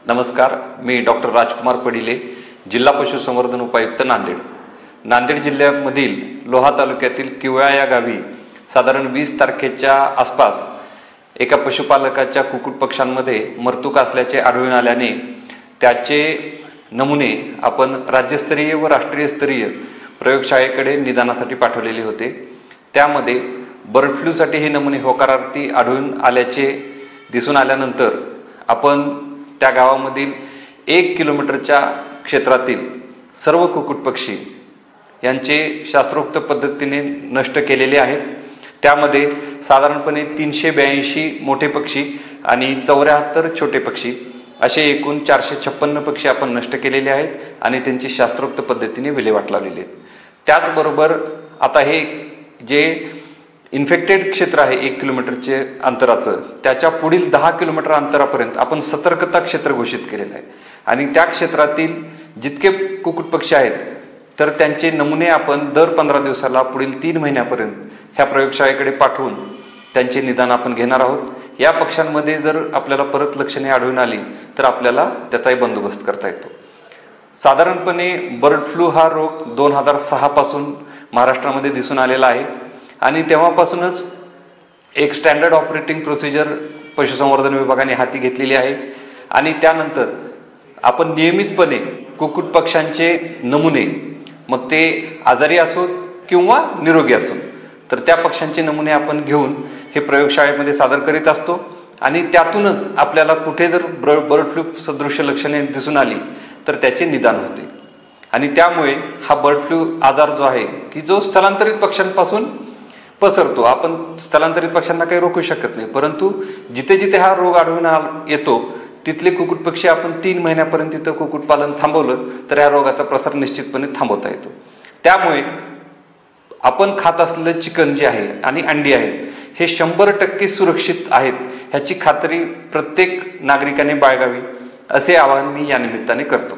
नमस्कार, मी डॉक्टर राजकुमार पडिले, जिल्हा पशुसंवर्धन उपायुक्त नांदेड। नांदेड जिल्ह्यामधील लोहा तालुक्यातील किवळा या गावी साधारण 20 तारखेच्या आसपास एका पशुपालकाच्या कुक्कुट पक्ष्यांमध्ये मरतूक असल्याचे आढळून आल्याने त्याचे नमुने आपण राज्यस्तरीय व राष्ट्रीय स्तरीय प्रयोगशाळेकडे निदानासाठी पाठवलेले होते। त्यामध्ये बर्ड फ्लूसाठी हे नमुने होकारार्थी आढळून आल्याचे दिसून आल्यानंतर आपण त्या गावामधील 1 किलोमीटरच्या क्षेत्रातील सर्व कुक्कुट पक्षी यांचे शास्त्रोक्त पद्धतीने नष्ट केलेले आहेत। त्यामध्ये साधारणपणे 382 मोठे पक्षी आणि 74 छोटे पक्षी असे एकूण 456 पक्षी आपण नष्ट केलेले आहेत आणि त्यांची शास्त्रोक्त पद्धतीने विल्हेवाट लावलेली आहे। त्याचबरोबर आता हे जे इन्फेक्टेड क्षेत्र आहे 1 किलोमीटरचे अंतराचं, त्याच्या पुढील 10 किलोमीटर अंतरापर्यंत आपण सतर्कता क्षेत्र घोषित केलेलं आहे आणि त्या क्षेत्रातील जितके कुक्कुट पक्षी आहेत तर त्यांचे नमुने आपण दर 15 दिवसाला पुढील 3 महिन्यापर्यंत ह्या प्रयोगशाळेकडे पाठवून त्यांचे निदान आपण घेणार आहोत। या पक्ष्यांमध्ये जर आपल्याला परत लक्षणे आढळून आली तर आपल्याला त्याचाही बंदोबस्त करता येतो। साधारणपणे बर्ड फ्लू हा रोग 2006 पासून महाराष्ट्रामध्ये दिसून आलेला आहे आणि तेव्हापासूनच एक स्टँडर्ड ऑपरेटिंग प्रोसिजर पशुसंवर्धन विभागाने हाती घेतलेली आहे आणि त्यानंतर आपण नियमितपणे कुक्कुट पक्ष्यांचे नमुने, मग ते आजारी असोत किंवा निरोगी असोत, तर त्या पक्ष्यांचे नमुने आपण घेऊन हे प्रयोगशाळेमध्ये सादर करीत असतो आणि त्यातूनच आपल्याला कुठे जर बर्ड फ्लू सदृश्य लक्षणे दिसून आली तर त्याचे निदान होते आणि त्यामुळे हा बर्ड फ्लू आजार जो आहे की जो स्थलांतरित पक्ष्यांपासून पसरतो, आपण स्थलांतरित पक्ष्यांना काही रोखू शकत नाही, परंतु जिथे जिथे हा रोग आढळून येतो तिथले कुक्कुट पक्षी आपण 3 महिन्यापर्यंत तिथं कुक्कुटपालन थांबवलं तर या रोगाचा प्रसार निश्चितपणे थांबवता येतो। त्यामुळे आपण खात असलेलं चिकन जे आहे आणि अंडी आहेत हे 100% सुरक्षित आहेत ह्याची खात्री प्रत्येक नागरिकाने बाळगावी असे आवाहन मी या निमित्ताने करतो।